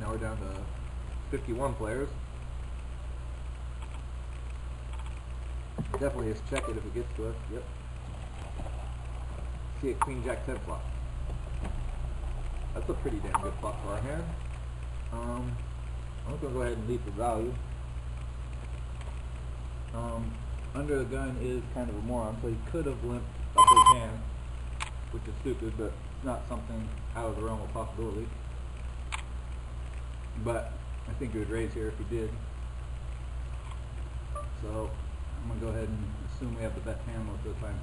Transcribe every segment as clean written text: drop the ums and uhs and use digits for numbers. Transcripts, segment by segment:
now we're down to 51 players. Definitely just check it if it gets to us. Yep. See it, Queen Jack 10 flop. That's a pretty damn good flop for our hand. I'm gonna go ahead and leave the value. Under the gun is kind of a moron, so he could have limped a big hand, which is stupid, but it's not something out of the realm of possibility. But I think he would raise here if he did. So I'm gonna go ahead and assume we have the best hand most of the time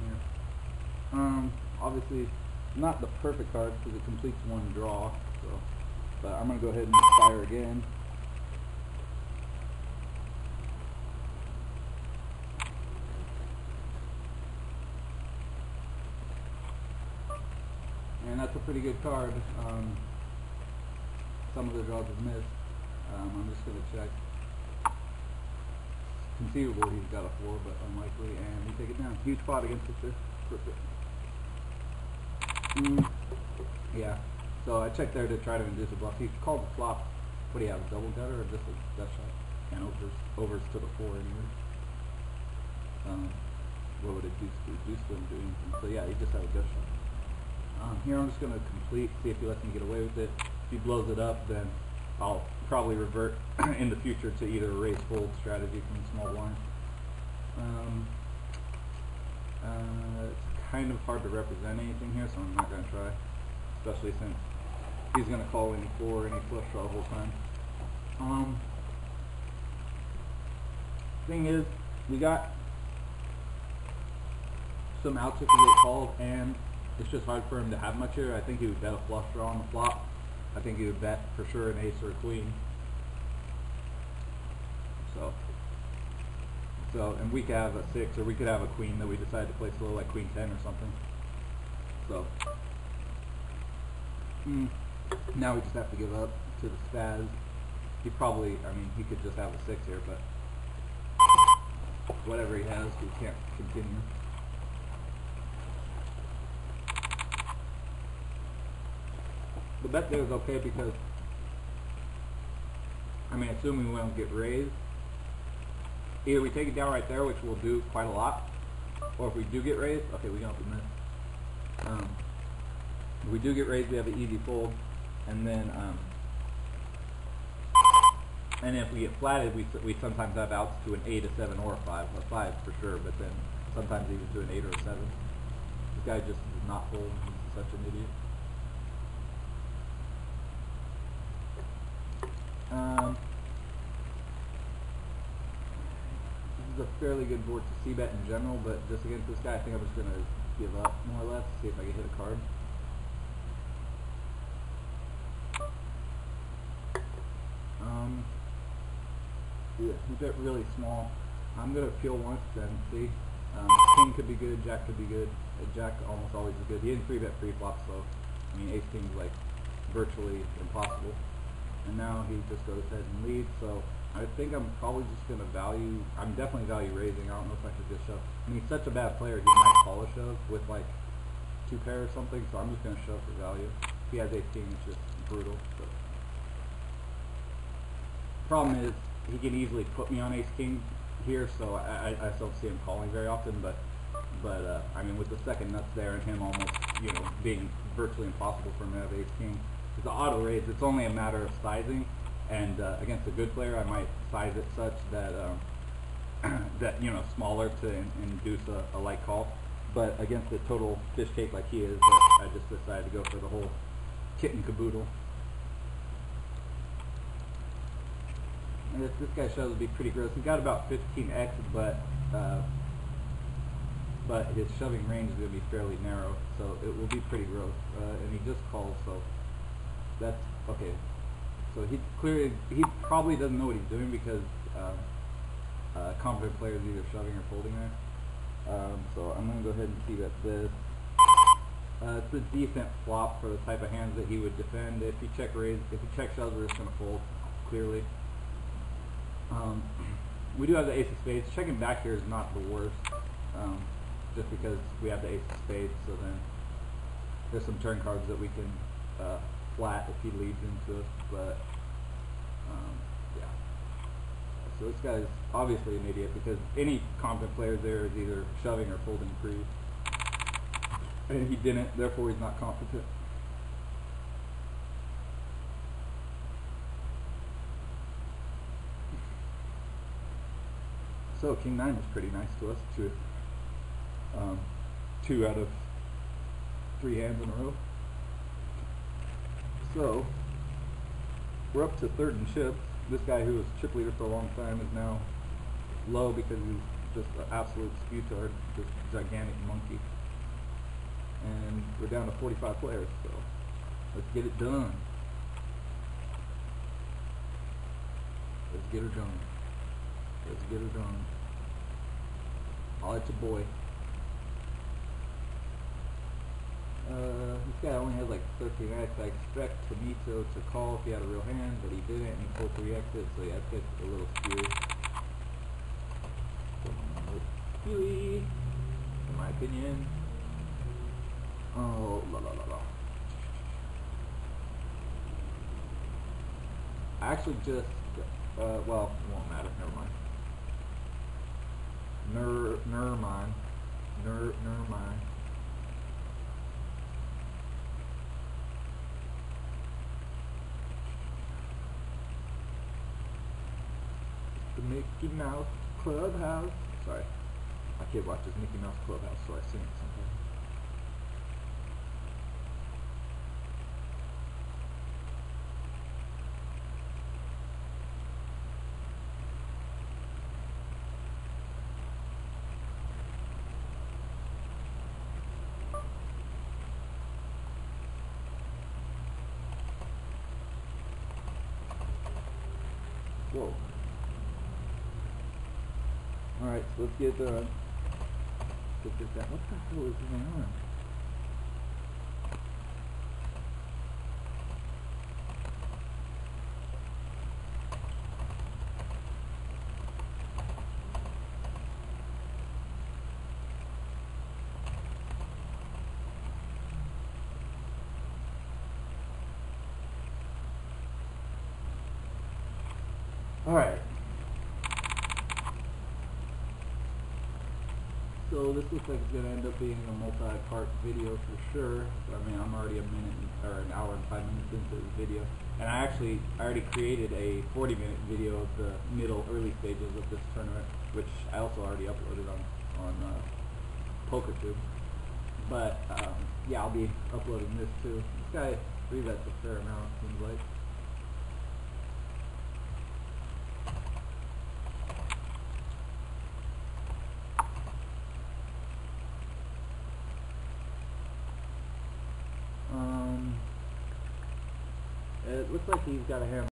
here. Obviously not the perfect card because it completes one draw, so but I'm gonna go ahead and fire again. And that's a pretty good card. Some of the draws have missed. I'm just going to check. Conceivable he's got a 4, but unlikely, and we take it down. Huge pot against the fifth. Perfect. Yeah, so I checked there to try to induce a bluff. He called the flop. What do you have, a double gutter or just a gut shot? And overs to the 4 anyway. What would a deuce do? Deuce wouldn't do anything. So yeah, he just had a gut shot. Here I'm just going to complete, see if he lets me get away with it. If he blows it up, then I'll probably revert in the future to either a raise fold strategy from small blind. It's kind of hard to represent anything here, so I'm not going to try, especially since he's going to call any 4 or any flush draw the whole time. Thing is, we got some outs if we get called, and it's just hard for him to have much here. I think he would bet a flush draw on the flop. I think he would bet for sure an ace or a queen. So, and we could have a 6, or we could have a queen that we decide to play slow, like queen 10 or something. So, now we just have to give up to the spaz. He probably, I mean, he could just have a 6 here, but whatever he has, we can't continue. The bet there is okay because, I mean, assuming we don't get raised, either we take it down right there, which we'll do quite a lot, or if we do get raised, okay, we don't have to miss. If we do get raised, we have an easy fold, and then if we get flatted, we sometimes have outs to an 8, a 7, or a 5, a 5 for sure, but then sometimes even to an 8 or a 7. This guy just does not fold. He's such an idiot. This is a fairly good board to c-bet in general, but just against this guy, I think I'm just going to give up more or less, see if I can hit a card. Yeah, we bet really small. I'm going to peel once and see. King could be good, Jack could be good. Jack almost always is good. He didn't 3-bet pre-flop, so I mean, ace king's like virtually impossible. And now he just goes ahead and leads, so I think I'm probably just going to value, I'm definitely value raising. I don't know if I should just shove. I mean, he's such a bad player, he might call a shove with like 2 pair or something, so I'm just going to shove for value. If he has ace king, it's just brutal. So. Problem is, he can easily put me on ace king here, so I still see him calling very often, but I mean, with the second nuts there and him almost, you know, being virtually impossible for him to have ace king. The auto raise, it's only a matter of sizing, and against a good player I might size it such that that, you know, smaller to induce a light call, but against a total fish cake like he is, I just decided to go for the whole kit and caboodle. And this guy shows to be pretty gross. He's got about 15x, but his shoving range is going to be fairly narrow, so it will be pretty gross, and he just calls, so that's okay. So he probably doesn't know what he's doing because competent players either shoving or folding there. So I'm going to go ahead and see that this. It's a decent flop for the type of hands that he would defend. If he check raise, if he check shoves, we're just going to fold clearly. We do have the ace of spades. Checking back here is not the worst, just because we have the ace of spades. So then there's some turn cards that we can flat if he leads into us, but Yeah. So this guy's obviously an idiot because any competent player there is either shoving or folding pre. And he didn't, therefore he's not competent. So King 9 was pretty nice to us too. 2 out of 3 hands in a row. So we're up to third and chip. This guy who was chip leader for a long time is now low because he's just an absolute sputard, just gigantic monkey. And we're down to 45 players, so let's get it done. Let's get her done. Let's get her done. I'll let your boy. This guy only has like 13 X. I expect Tomito to call if he had a real hand, but he didn't, and he pulled 3 exits, so yeah, it's a little skewy. Skewy, in my opinion. Oh, la la la la. I actually just, well, it won't matter, never mind. Never mind. The Mickey Mouse Clubhouse. Sorry, my kid watches Mickey Mouse Clubhouse, so I sing it sometimes. Whoa. Alright, so let's get this out. What the hell is going on? Alright. So this looks like it's going to end up being a multi-part video for sure. I mean, I'm already an hour and 5 minutes into this video. And I already created a 40-minute video of the early stages of this tournament, which I also already uploaded on PokerTube. But yeah, I'll be uploading this too. This guy rebets a fair amount, seems like. It looks like he's got a hand